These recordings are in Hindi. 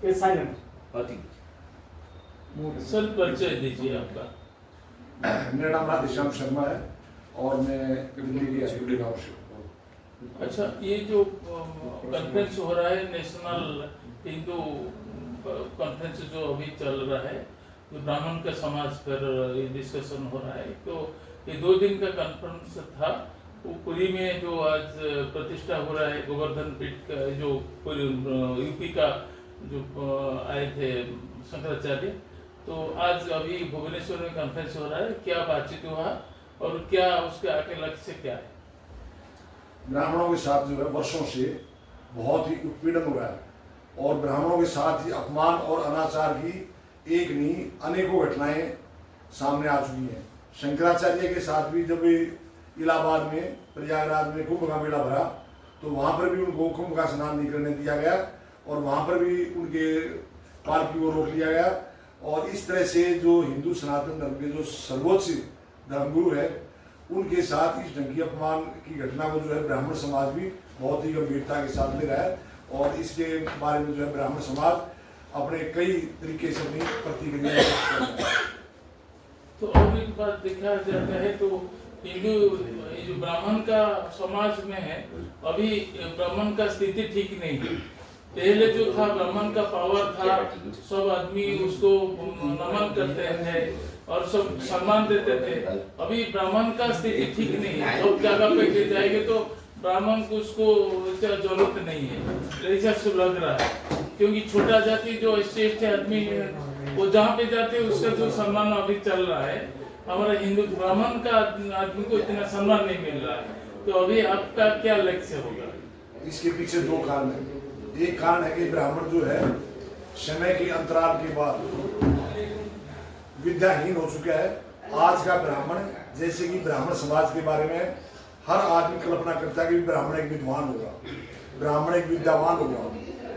ये साइलेंट। हाँ ठीक है। सर परिचय दीजिए आपका। मेरा नाम राधेश्याम शर्मा है और मैं दिल्ली के एसपीडी गाँव से हूँ। अच्छा, ये जो कॉन्फ्रेंस हो रहा है नेशनल हिंदू कॉन्फ्रेंस जो अभी चल रहा है, जो ब्राह्मण का समाज पर ये डिस्कशन हो रहा है, तो ये 2 दिन का कॉन्फ्रेंस था। वो पुरी में जो आज प्रतिष्ठा हो रहा है गोवर्धन पीठ का, जो यूपी का जो आए थे शंकराचार्य, तो आज अभी भुवनेश्वर में कॉन्फ्रेंस हो रहा है। क्या बातचीत हुआ और क्या उसके आगे लक्ष्य क्या है? ब्राह्मणों के साथ जो है वर्षों से बहुत ही उत्पीड़न हुआ है और ब्राह्मणों के साथ ही अपमान और अनाचार की एक नहीं अनेकों घटनाएं सामने आ चुकी हैं। शंकराचार्य के साथ भी जब इलाहाबाद में प्रयागराज में कुंभ का मेला भरा तो वहाँ पर भी उनको कुंभ का स्नान नहीं करने दिया गया और वहाँ पर भी उनके पालकी को रोक लिया गया। और इस तरह से जो हिंदू सनातन धर्म के जो सर्वोच्च धर्मगुरु है उनके साथ इस ढंग की अपमान की घटना को जो है ब्राह्मण समाज भी बहुत ही गंभीरता के साथ ले रहा है और इसके बारे में जो है ब्राह्मण समाज अपने कई तरीके से अपनी प्रतिक्रिया व्यक्त कर रहा है। तो और एक बात देखा जाता है तो हिंदू जो ब्राह्मण का समाज में है, अभी ब्राह्मण का स्थिति ठीक नहीं है। पहले जो था ब्राह्मण का पावर था, सब आदमी उसको नमन करते थे और सब सम्मान देते थे। अभी ब्राह्मण का स्थिति ठीक नहीं है। सब जगह पे जाएंगे तो ब्राह्मण को उसको जरूरत नहीं है, ऐसा सब लग रहा है। क्योंकि छोटा जाति जो श्रेष्ठ आदमी है वो जहाँ पे जाते हैं उसका जो सम्मान अभी चल रहा है, हमारा हिंदू ब्राह्मण का आदमी को इतना सम्मान नहीं मिल रहा है। तो अभी आपका क्या लक्ष्य होगा? इसके पीछे 2 कारण है। एक कारण है कि ब्राह्मण जो है समय के अंतराल के बाद विद्याहीन हो चुका है। आज का ब्राह्मण, जैसे कि ब्राह्मण समाज के बारे में हर आदमी कल्पना करता है कि ब्राह्मण एक विद्वान होगा, ब्राह्मण एक विद्यावान होगा,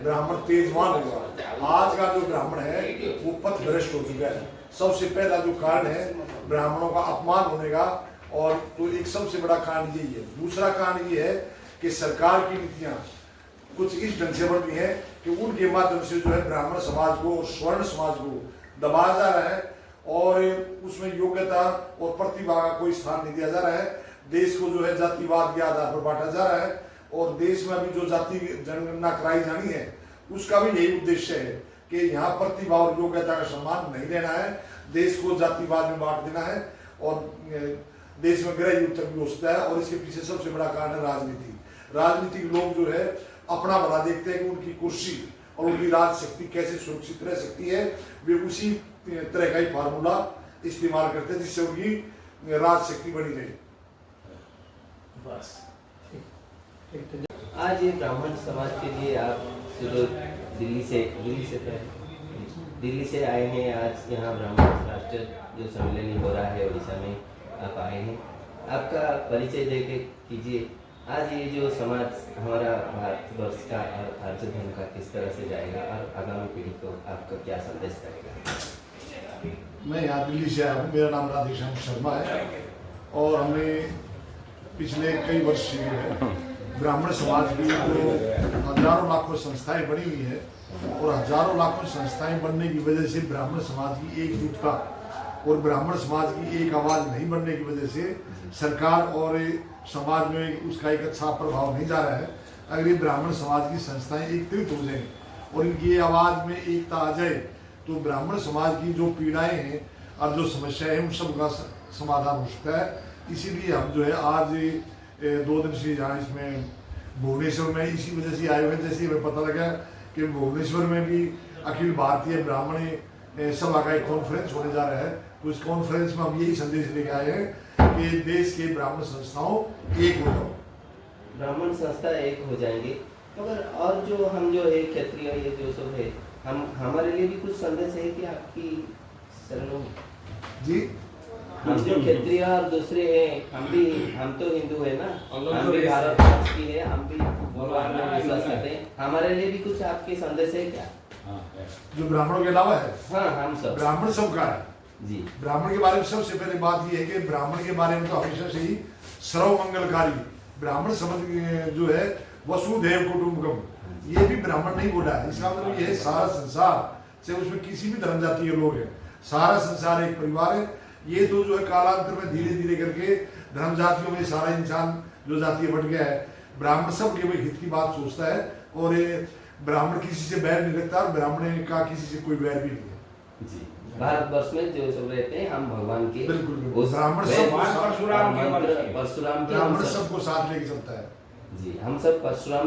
ब्राह्मण तेजवान होगा। आज का जो ब्राह्मण है वो पथभ्रष्ट हो चुका है। सबसे पहला जो कारण है ब्राह्मणों का अपमान होने का, और तो एक सबसे बड़ा कारण यही है। दूसरा कारण ये है कि सरकार की नीतियां कुछ इस ढंग से बन रही है कि उनके माध्यम से जो है ब्राह्मण समाज को और स्वर्ण समाज को दबाया जा रहा है और उसमें योग्यता और प्रतिभा का कोई स्थान नहीं दिया जा रहा है। देश को जो है जातिवाद के आधार पर बांटा जा रहा है और देश में अभी जो जाति जनगणना कराई जानी है उसका भी यही उद्देश्य है कि यहाँ प्रतिभा और योग्यता का सम्मान नहीं लेना है, देश को जातिवाद में बांट देना है और देश में गृह युद्ध तक भी हो सकता है। और इसके पीछे सबसे बड़ा कारण है राजनीति। राजनीतिक लोग जो है अपना भला देखते हैं कि उनकी कुर्सी और उनकी राज शक्ति कैसे सुरक्षित रह सकती है, वे उसी तरह का ही फार्मूला इस्तेमाल करते हैं जिससे उनकी राज शक्ति बनी रहे। बस आज ये ब्राह्मण समाज के लिए आप जो दिल्ली से आए हैं, आज यहाँ ब्राह्मण राष्ट्र जो सम्मेलन हो रहा है उड़ीसा में आप आए हैं, आपका परिचय दे के कीजिए। आज ये जो समाज हमारा भारतवर्ष का और आर्य धर्म का किस तरह से जाएगा और आगामी पीढ़ी को आपका क्या संदेश करेगा? मैं यहाँ दिल्ली से आया हूँ। मेरा नाम राधेश्याम शर्मा है और हमने पिछले कई वर्ष से ब्राह्मण समाज की जो हजारों लाखों संस्थाएं बनी हुई है और हजारों लाखों संस्थाएं बनने की वजह से ब्राह्मण समाज की एकजुटता और ब्राह्मण समाज की एक आवाज़ नहीं बनने की वजह से सरकार और समाज में उसका एक अच्छा प्रभाव नहीं जा रहा है। अगर ये ब्राह्मण समाज की संस्थाएं एकत्रित हो जाएं और इनकी आवाज़ में एकता आ जाए तो ब्राह्मण समाज की जो पीड़ाएं हैं और जो समस्याएं हैं उन सब का समाधान हो सकता है। इसीलिए हम जो है आज 2 दिन से यहाँ इसमें भुवनेश्वर में इसी वजह से आए हुए हैं। जैसे हमें पता लगा कि भुवनेश्वर में भी अखिल भारतीय ब्राह्मण सभा का एक कॉन्फ्रेंस होने जा रहा है, तो इस कॉन्फ्रेंस में हम यही संदेश लेके आए हैं कि देश के ब्राह्मण संस्थाओं एक हो जाओ, ब्राह्मण संस्था एक हो जाएंगे। मगर और जो हम जो है क्षत्रिय ये जो सब है, हम हमारे लिए भी कुछ संदेश है कि आपकी शरणों जी। हम जो क्षत्रिय और दूसरे हैं, हम तो हिंदू है ना, हम भी भारत वर्ष की है, हम भी भगवान में विश्वास करते हैं, हमारे लिए भी कुछ आपके संदेश है क्या? जो ब्राह्मणों के अलावा है? हाँ, हम सब ब्राह्मण सबका है जी। ब्राह्मण के बारे में सबसे पहले बात यह है कि ब्राह्मण के बारे में तो हमेशा से ही सर्वमंगलकारी ब्राह्मण समझ जो है वसुधैव कुटुंबकम, ये भी ब्राह्मण नहीं बोला है। इसका मतलब ये है सारा संसार, चाहे उसमें किसी भी धर्म जाति के लोग हैं, सारा संसार एक परिवार है। ये तो जो है कालांतर में धीरे धीरे करके धर्म जातियों में सारा इंसान जो जातीय बढ़ गया है। ब्राह्मण सब केवल हित की बात सोचता है, और ये ब्राह्मण किसी से बैर नहीं रखता, और ब्राह्मण का किसी से कोई बैर भी नहीं है। जी, भारतवर्ष में जो सब रहते हैं हम भगवान के बिल्कुल, बिल्कुल। उस ब्राह्मण वेद, सब मंत्र, परशुराम के परशुराम के हम ब्राह्मण सब- सबको साथ लेके चलता है। जी, हम सब परशुराम